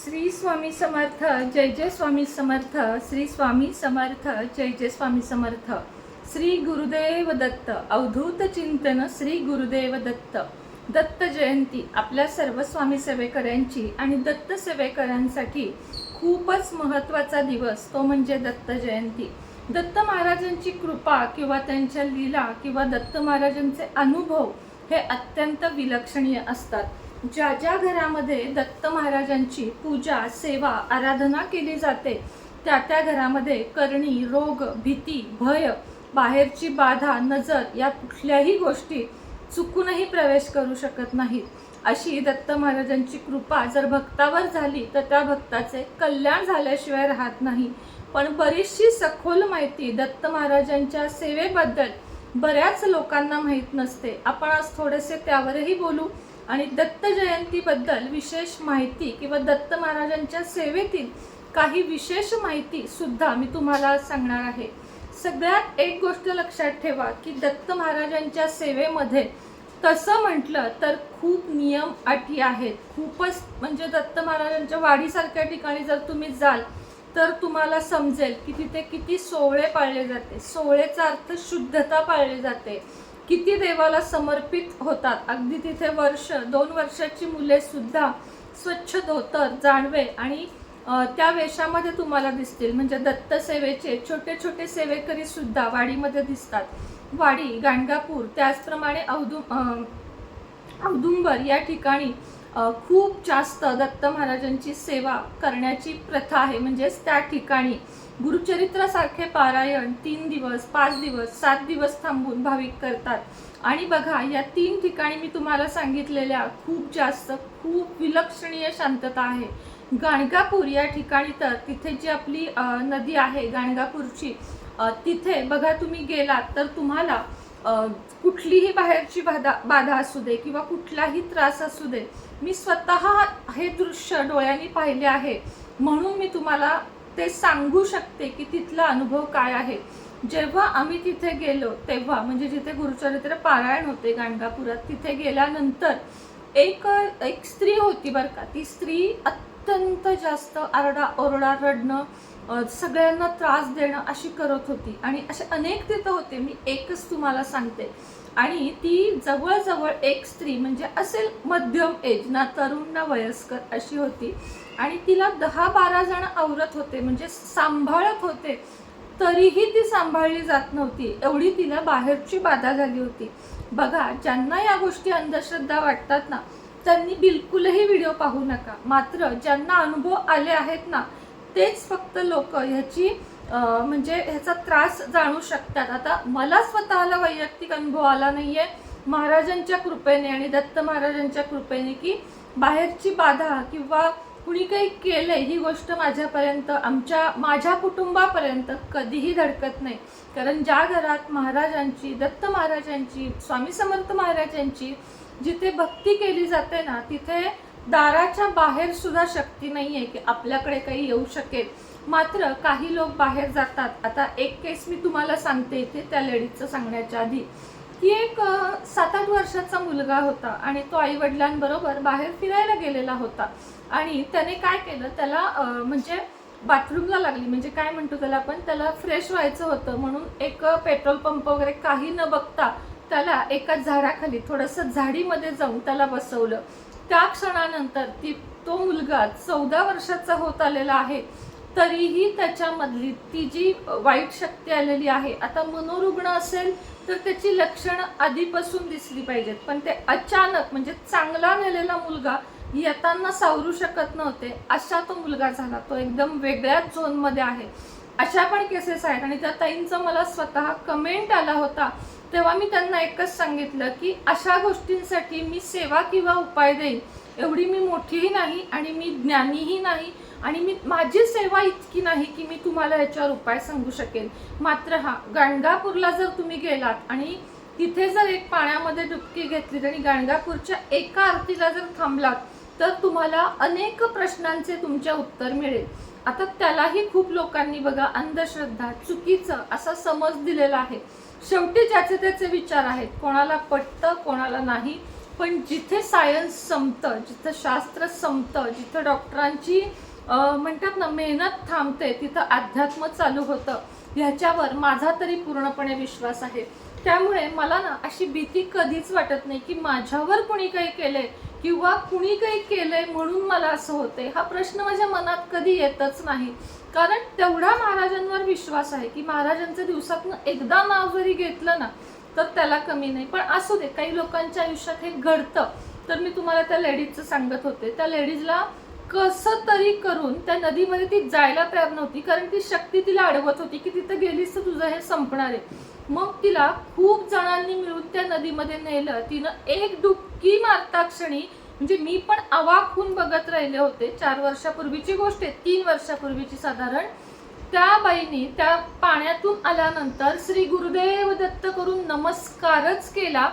श्री स्वामी समर्थ, जय जय स्वामी समर्थ, श्री स्वामी समर्थ, जय जय स्वामी समर्थ. श्री गुरुदेव दत्त. अवधूत चिंतन श्री गुरुदेव दत्त. दत्त जयंती आपल्या सर्व स्वामी सेवेकऱ्यांची आणि दत्त सेवेकरांसाठी खूपच महत्त्वाचा दिवस, तो म्हणजे दत्त जयंती. दत्त महाराजांची कृपा किंवा त्यांच्या लीला किंवा दत्त महाराजांचे अनुभव हे अत्यंत विलक्षणीय असतात. ज्या ज्या घरामध्ये दत्त महाराजांची पूजा, सेवा, आराधना केली जाते त्या त्या घरामध्ये करणी, रोग, भीती, भय, बाहेरची बाधा, नजर या कुठल्याही गोष्टी चुकूनही प्रवेश करू शकत नाहीत. अशी दत्त महाराजांची कृपा जर भक्तावर झाली तर त्या भक्ताचे कल्याण झाल्याशिवाय राहत नाही. पण बरीचशी सखोल माहिती दत्त महाराजांच्या सेवेबद्दल बऱ्याच लोकांना माहीत नसते. आपण आज थोडेसे त्यावरही बोलू आणि दत्त जयंतीबद्दल विशेष माहिती किंवा दत्त महाराजांच्या सेवेतील काही विशेष माहिती सुद्धा मी तुम्हाला सांगणार आहे. सगळ्यात एक गोष्ट लक्षात ठेवा की दत्त महाराजांच्या सेवेमध्ये तसं म्हटलं तर खूप नियम अटी आहेत. खूपच म्हणजे दत्त महाराजांच्या वाडीसारख्या ठिकाणी जर तुम्ही जाल तर तुम्हाला समजेल की तिथे किती सोहळे पाळले जाते. सोहळेचा अर्थ शुद्धता पाळली जाते. किती देवाला समर्पित होतात. अगदी तिथे वर्ष 2 वर्षाची मुले सुद्धा स्वच्छ धोतर, जानवे आणि त्या वेशामध्ये तुम्हाला दिसतील. म्हणजे दत्त सेवेचे छोटे छोटे सेवेकरी सुद्धा वाडीमध्ये दिसतात. वाडी, गाणगापूर, त्याचप्रमाणे औदुंबर या ठिकाणी खूप जास्त दत्त महाराजांची सेवा करण्याची प्रथा आहे. म्हणजेच त्या ठिकाणी गुरुचरित्रासारखे पारायण 3 दिवस, 5 दिवस, 7 दिवस थांबून भाविक करतात. आणि बघा, या 3 ठिकाणी मी तुम्हाला सांगितलेल्या खूप विलक्षणीय शांतता आहे. गाणगापूर या ठिकाणी तर तिथे जी आपली नदी आहे गाणगापूरची, तिथे बघा तुम्ही गेलात तर तुम्हाला कुठलीही बाहेरची बाधा असू दे किंवा कुठलाही त्रास असू दे, मी स्वतः हे दृश्य डोळ्यांनी पाहिले आहे म्हणून मी तुम्हाला ते सांगू शकते की तिथला अनुभव काय आहे. जेव्हा आम्ही तिथे गेलो तेव्हा म्हणजे जिथे गुरुचरित्र पारायण होते गाणगापुरात, तिथे गेल्यानंतर एक स्त्री होती बरं का. ती स्त्री अत्यंत जास्त आरडा रडणं, सगळ्यांना त्रास देणं अशी करत होती. आणि असे अनेक तिथं होते, मी एकच तुम्हाला सांगते. आणि ती जवळजवळ एक स्त्री म्हणजे असेल मध्यम एज, ना तरुण ना वयस्कर अशी होती. आणि तिला 10-12 जण आवरत होते, म्हणजे सांभाळत होते, तरीही ती सांभाळली जात नव्हती. एवढी तिला बाहेरची बाधा झाली होती. बघा, ज्यांना या गोष्टी अंधश्रद्धा वाटतात ना त्यांनी बिलकुलही व्हिडिओ पाहू नका. मात्र ज्यांना अनुभव आले आहेत ना तेच फक्त लोक ह्याची म्हणजे ह्याचा त्रास जाणू शकतात. आता मला स्वतःला वैयक्तिक अनुभव आला नाहीये, महाराजांच्या कृपेने आणि दत्त महाराजांच्या कृपेने, की बाहेरची बाधा किंवा कुणी काही केलंय ही गोष्ट माझ्यापर्यंत, माझ्या कुटुंबापर्यंत कधीही धडकत नाही. कारण ज्या घरात महाराजांची, दत्त महाराजांची, स्वामी समर्थ महाराजांची जिथे भक्ती केली जाते ना, तिथे दाराच्या बाहेर सुद्धा शक्ती नाही आहे की आपल्याकडे काही येऊ शकेल. मात्र काही लोक बाहेर जातात. आता एक केस मी तुम्हाला सांगते इथे त्या लेडीजचं सांगण्याच्या आधी, की एक 7-8 वर्षाचा मुलगा होता आणि तो आईवडिलांबरोबर बाहेर फिरायला गेलेला होता. आणि त्याने काय केलं, त्याला म्हणजे बाथरूमला लागली, म्हणजे काय म्हणतो त्याला आपण, त्याला फ्रेश व्हायचं होतं म्हणून एक पेट्रोल पंप वगैरे काही न बघता त्याला एका झाडाखाली थोडंसं झाडीमध्ये जाऊन त्याला बसवलं. त्या क्षणानंतर तो मुलगा 14 वर्षाचा होत आलेला आहे, तरीही त्याच्यामधली ती जी वाईट शक्ती आलेली आहे. आता मनोरुग्ण असेल तर त्याची लक्षणं आधीपासून दिसली पाहिजेत, पण ते अचानक म्हणजे चांगला नेलेला मुलगा येताना सावरू शकत नव्हते अशा तो मुलगा झाला. तो एकदम वेगळ्याच झोनमध्ये आहे. अशा पण केसेस आहेत. आणि त्या ताईंचा मला स्वतः कमेंट आला होता, तेव्हा मी त्यांना एकच सांगितलं की अशा गोष्टींसाठी मी सेवा किंवा उपाय देईन, एवढी मी मोठीही नाही आणि मी ज्ञानीही नाही आणि माझी सेवा इतकी नाही की मी तुम्हाला याच्यावर उपाय सांगू शकेल. मात्र गाणगापूरला जर तुम्ही गेलात आणि तिथे जर एक पाण्यामध्ये डुबकी घेतलीत आणि गाणगापूरच्या एका आरतीला जर थांबलात तर तुम्हाला अनेक प्रश्नांचे तुमच्या उत्तर मिळेल. आता त्यालाही खूप लोकांनी बघा अंधश्रद्धा, चुकीचं असा समज दिलेला आहे. शेवटी ज्याचे त्याचे विचार आहेत, कोणाला पटतं कोणाला नाही. पण जिथे सायन्स संपतं, जिथं शास्त्र संपतं, जिथं डॉक्टरांची म्हणतात ना मेहनत थांबते, तिथं अध्यात्म चालू होतं. ह्याच्यावर माझा तरी पूर्णपणे विश्वास आहे. त्यामुळे मला ना अशी भीती कधीच वाटत नाही की माझ्यावर कुणी काही केलंय किंवा कुणी काही केलंय म्हणून मला असं होतंय. हा प्रश्न माझ्या मनात कधी येतच नाही, कारण तेवढा महाराजांवर विश्वास आहे की महाराजांचं दिवसातनं एकदा नाव जरी घेतलं ना तर त्याला कमी नाही. पण असू दे, काही लोकांच्या आयुष्यात हे घडतं. तर मी तुम्हाला त्या लेडीजचं सांगत होते. त्या लेडीजला कसं तरी करून त्या नदीमध्ये ती जायला तयार नव्हती, कारण ती शक्ती तिला अडवत होती की तिथं गेलीस तर तुझं हे संपणार आहे. मग तिला खूप जणांनी मिळून त्या नदीमध्ये नेलं. तिनं एक डुबकी मारता क्षणी, म्हणजे मी पण अवाक होऊन बघत राहिले होते. 4 वर्षापूर्वीची गोष्ट आहे, 3 वर्षापूर्वीची साधारण. त्या बाईने त्या पाण्यातून आल्यानंतर श्री गुरुदेव दत्त करून नमस्कारच केला.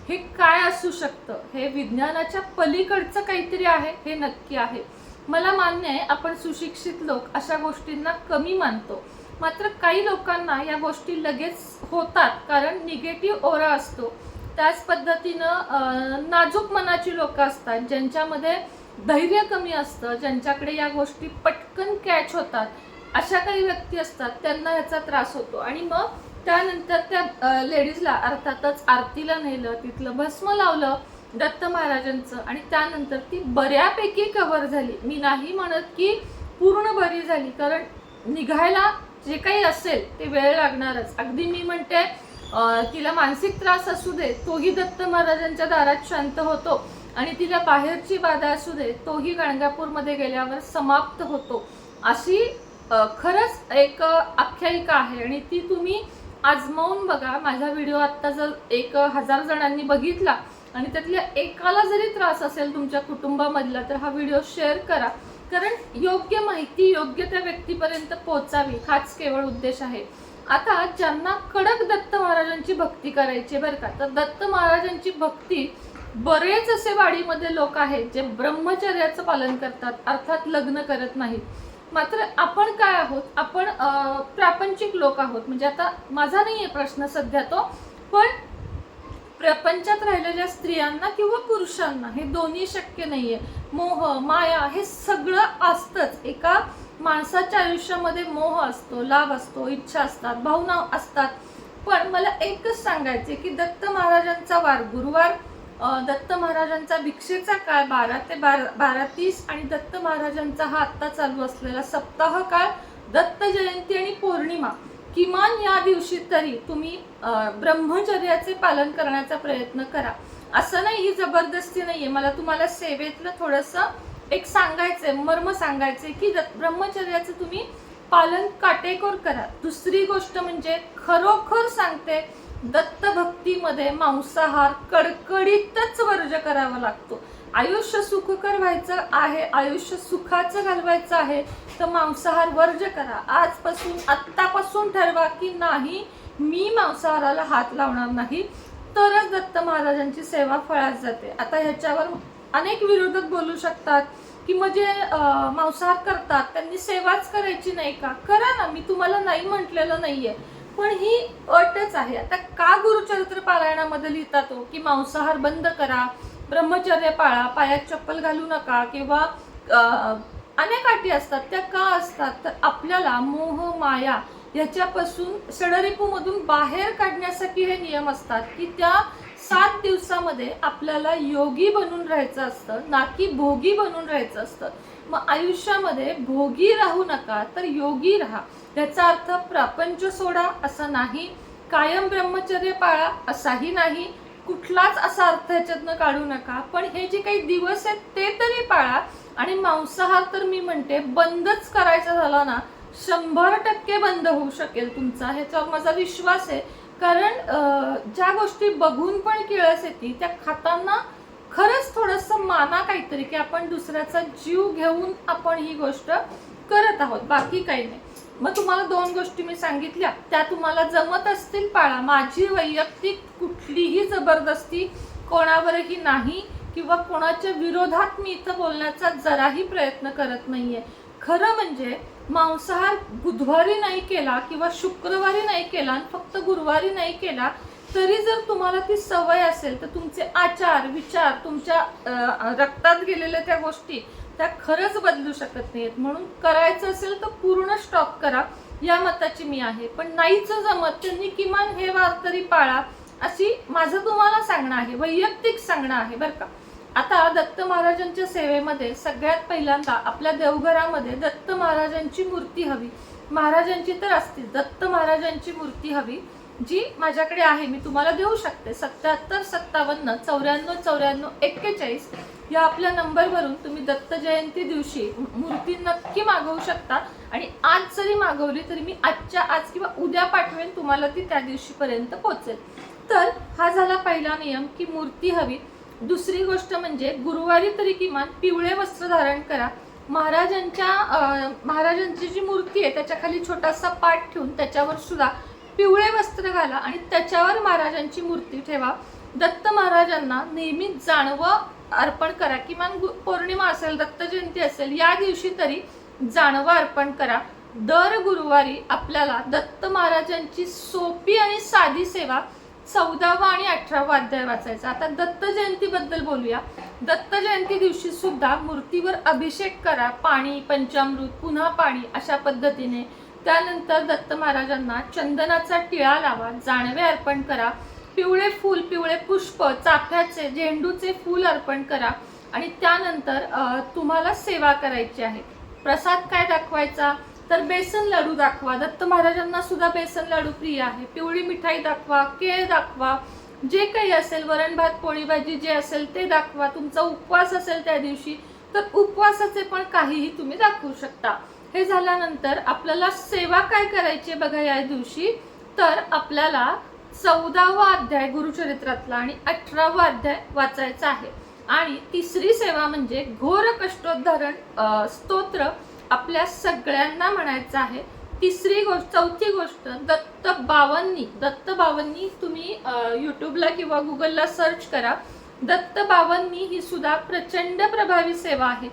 हे काय असू शकतं? हे विज्ञानाच्या पलीकडचं काहीतरी आहे, हे नक्की आहे. मला मान्य आहे आपण सुशिक्षित लोक अशा गोष्टींना कमी मानतो, मात्र काही लोकांना या गोष्टी लगेच होतात कारण निगेटिव्ह ओरा असतो. त्याच पद्धतीनं नाजूक मनाची लोक असतात, ज्यांच्यामध्ये धैर्य कमी असतं, ज्यांच्याकडे या गोष्टी पटकन कॅच होतात. अशा काही व्यक्ती असतात, त्यांना याचा त्रास होतो. आणि मग त्यानंतर त्या लेडीजला अर्थातच आरतीला नेलं, तिथलं भस्म लावलं दत्त महाराजांचं, आणि त्यानंतर ती बऱ्यापैकी कव्हर झाली. मी नाही म्हणत की पूर्ण बरी झाली, कारण निघायला जे काही असेल ते वेळ लागणारच. अगदी मी म्हणते तिला मानसिक त्रास असू दे तोही दत्त महाराजांच्या दारात शांत होतो, आणि तिला बाहेरची बाधा असू दे तोही गाणगापूरमध्ये गेल्यावर समाप्त होतो. अशी खरंच एक आख्यायिका आहे, आणि ती तुम्ही आजमावून बघा. माझा व्हिडिओ आत्ता जर 1000 जणांनी बघितला आणि त्यातल्या एकाला जरी त्रास असेल तुमच्या कुटुंबामधला, तर हा व्हिडिओ शेअर करा, कारण योग्य माहिती योग्य त्या व्यक्तीपर्यंत पोहोचावी, हाच केवळ उद्देश आहे. आता ज्यांना कडक दत्त महाराजांची भक्ती करायची बरं का, तर दत्त महाराजांची भक्ती बरेच असे वाडीमध्ये लोक आहेत जे ब्रह्मचर्याचं पालन करतात, अर्थात लग्न करत नाहीत. मात्र आपण काय आहोत? आपण प्रापंचिक लोक आहोत. म्हणजे आता माझा नाहीये प्रश्न सध्या तो, पण प्रपंचात राहिलेल्या स्त्रियांना किंवा पुरुषांना हे दोन्ही शक्य नाहीये. मोह माया हे सगळं असतंच. एका माणसाच्या आयुष्यामध्ये मोह असतो, लाभ असतो, इच्छा असतात, भावना असतात. पण मला एकच सांगायचे की दत्त महाराजांचा वार गुरुवार, दत्त महाराजांचा भिक्षेचा काळ 12 ते 12:30, आणि दत्त महाराजांचा हा आत्ता चालू असलेला सप्ताह काळ, दत्त जयंती आणि पौर्णिमा, किमान या दिवशी तरी तुम्ही ब्रह्मचर्याचे पालन करण्याचा प्रयत्न करा. असं नाही, ही जबरदस्ती नाहीये. मला तुम्हाला सेवेतलं थोडंसं एक सांगायचंय, मर्म सांगायचंय की ब्रह्मचर्याचं तुम्ही पालन काटेकोर करा. दुसरी गोष्ट म्हणजे खरोखर सांगते, दत्त भक्तीमध्ये मांसाहार कडकडीतच वर्ज करावा लागतो. आयुष्य सुखकर व्हायचं आहे, आयुष्य सुखाचं घालवायचं आहे, तर मांसाहार वर्ज करा. आजपासून आत्तापासून ठरवा की नाही, मी मांसाहाराला हात लावणार नाही, तरच दत्त महाराजांची सेवा फळात जाते. आता ह्याच्यावर अनेक विरोधक बोलू शकतात की म्हणजे मांसाहार करतात त्यांनी सेवाच करायची नाही का? करा ना, मी तुम्हाला नाही म्हटलेलं नाहीये, पण ही अटच आहे. आता का गुरुचरित्र पारायणामध्ये लिहितात तो की मांसाहार बंद करा, ब्रह्मचर्य पाळा, पायात चप्पल घालू नका, किंवा अनेक अटी असतात. त्या का असतात? तर आपल्याला मोह माया याच्यापासून षडरिपूमधून बाहेर काढण्यासाठी हे नियम असतात की त्या 7 दिवसामध्ये आपल्याला योगी बनून राहायचं असतं, ना की भोगी बनून राहायचं असतं. मग आयुष्यामध्ये भोगी राहू नका, तर योगी राहा. याचा अर्थ प्रापंच सोडा असं नाही, कायम ब्रह्मचर्य पाळा असाही नाही, कुठलाच असा अर्थ ह्याच्यातनं काढू नका. पण हे जे काही दिवस आहेत ते तरी पाळा. आणि मांसाहार तर मी म्हणते बंदच करायचा झाला ना, 100% बंद होऊ शकेल तुमचा, ह्याच्यावर माझा विश्वास आहे. कारण ज्या गोष्टी बघून पण किळस येते त्या खाताना खरंच थोडंसं माना काहीतरी, की आपण दुसऱ्याचा जीव घेऊन आपण ही गोष्ट करत आहोत, बाकी काही नाही. मग तुम्हाला 2 गोष्टी मी सांगितल्या, त्या तुम्हाला जमत असतील पाळा. माझी वैयक्तिक कुठलीही जबरदस्ती कोणावरही नाही, किंवा कोणाच्या विरोधात मी इथं बोलण्याचा जराही प्रयत्न करत नाहीये. खरं म्हणजे मांसाहार बुधवारी नाही केला किंवा शुक्रवारी नाही केला, फक्त गुरुवारी नाही केला, तरी जर तुम्हाला ती सवय असेल तर तुमचे आचार विचार तुमच्या रक्तात गेलेल्या त्या गोष्टी त्या खरंच बदलू शकत नाहीत. म्हणून करायचं असेल तर पूर्ण स्टॉप करा, या मताची मी आहे. पण नाहीच जमत त्यांनी किमान हे वार तरी पाळा, अशी माझं तुम्हाला सांगणं आहे, वैयक्तिक सांगणं आहे बरं का. आता दत्त महाराजांच्या सेवेमध्ये सगळ्यात पहिल्यांदा आपल्या देवघरामध्ये दत्त महाराजांची मूर्ती हवी. महाराजांची तर असतील, दत्त महाराजांची मूर्ती हवी, जी माझ्याकडे आहे, मी तुम्हाला देऊ शकते. 77 57 94 94 41 या आपल्या नंबरवरून तुम्ही दत्त जयंती दिवशी मूर्ती नक्की मागवू शकता. आणि आज जरी मागवली तरी मी आजच्या आज किंवा उद्या पाठवेन, तुम्हाला ती त्या दिवशीपर्यंत पोहोचेल. तर हा झाला पहिला नियम की मूर्ती हवी. दुसरी गोष्ट म्हणजे गुरुवारी तरी किमान पिवळे वस्त्र धारण करा. महाराजांची जी मूर्ती आहे त्याच्या खाली छोटासा पाट ठेवून त्याच्यावर सुद्धा पिवळे वस्त्र घाला आणि त्याच्यावर महाराजांची मूर्ती ठेवा. दत्त महाराजांना नेहमी जानवं अर्पण करा. किमान पौर्णिमा असेल, दत्त जयंती असेल, या दिवशी तरी जानवं अर्पण करा. दर गुरुवारी आपल्याला दत्त महाराजांची सोपी आणि साधी सेवा 14वा आणि 18वा अध्याय वाचायचा. आता दत्त जयंती बद्दल बोलूया. दत्त जयंती दिवशी सुद्धा मूर्तीवर अभिषेक करा, पाणी पंचामृत पुन्हा पाणी अशा पद्धतीने. त्यानंतर दत्त महाराजांना चंदनाचा टिळा लावा, जानवे अर्पण करा, पिवळे फूल पिवळे पुष्प चाफ्याचे झेंडूचे फूल अर्पण करा. आणि त्यानंतर तुम्हाला सेवा करायची आहे. प्रसाद काय दाखवायचा तर बेसन लाडू दाखवा. दत्त महाराजांना सुद्धा बेसन लाडू प्रिय आहे. पिवळी मिठाई दाखवा, केळ दाखवा, जे काही असेल वरण भात पोळी भाजी जे असेल ते दाखवा. तुमचा उपवास असेल त्या दिवशी तर उपवासाचे पण काहीही तुम्ही दाखवू शकता. हे झाल्यानंतर आपल्याला सेवा काय करायची बघा या दिवशी. तर आपल्याला 14वा अध्याय गुरुचरित्रातला आणि 18वा अध्याय वाचायचा आहे. आणि तिसरी सेवा म्हणजे घोर कष्टोद्धारण स्तोत्र आपल्या सगळ्यांना म्हणायचं आहे. चौथी गोष्ट दत्त बावन्नी तुम्ही यूट्यूबला किंवा गुगलला सर्च करा. दत्त बावन्नी ही सुद्धा प्रचंड प्रभावी सेवा आहे.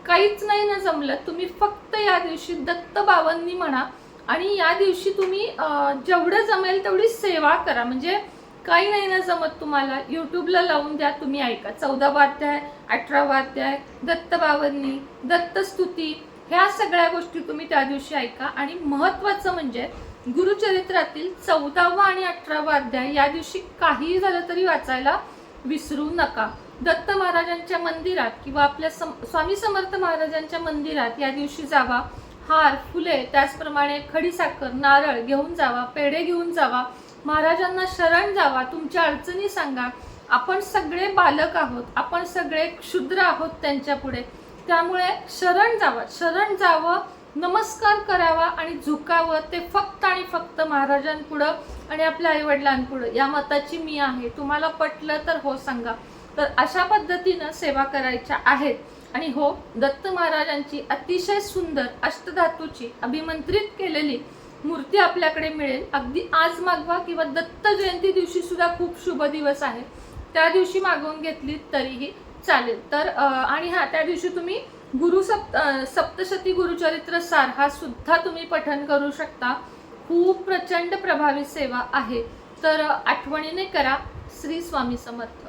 काहीच नाही ना जमलं तुम्ही फक्त या दिवशी दत्त बावन्नी म्हणा आणि या दिवशी तुम्ही जेवढं जमेल तेवढी सेवा करा. म्हणजे काही नाही ना जमत तुम्हाला यूट्यूबला लावून द्या, तुम्ही ऐका. 14वा अध्याय 18वा अध्याय दत्त बावन्नी दत्तस्तुती ह्या सगळ्या गोष्टी तुम्ही त्या दिवशी ऐका. आणि महत्त्वाचं म्हणजे गुरुचरित्रातील 14वा आणि 18वा अध्याय या दिवशी काहीही झालं तरी वाचायला विसरू नका. दत्त महाराजांच्या मंदिरात किंवा आपल्या स्वामी समर्थ महाराजांच्या मंदिरात या दिवशी जावा. हार फुले त्याचप्रमाणे खडीसाखर नारळ घेऊन जावा, पेढे घेऊन जावा. महाराजांना शरण जावा, तुमच्या अडचणी सांगा. आपण सगळे बालक आहोत, आपण सगळे क्षुद्र आहोत त्यांच्या पुढे. त्यामुळे शरण जावं, नमस्कार करावा आणि झुकावं. ते फक्त आणि फक्त महाराजांपुढं आणि आपल्या आईवडिलांपुढं. या मताची मी आहे. तुम्हाला पटलं तर हो सांगा. तर अशा पद्धतीनं सेवा करायच्या आहेत. आणि हो, दत्त महाराजांची अतिशय सुंदर अष्टधातूची अभिमंत्रित केलेली मूर्ती आपल्याकडे मिळेल. अगदी आज मागवा किंवा दत्त जयंती दिवशी सुद्धा खूप शुभ दिवस आहे, त्या दिवशी मागवून घेतली तरीही चालेल. तर आणि त्या दिवशी तुम्ही सप्तशती गुरुचरित्र सार हा सुद्धा तुम्ही पठण करू शकता. खूप प्रचंड प्रभावी सेवा आहे. तर आठवणीने करा. श्री स्वामी समर्थ.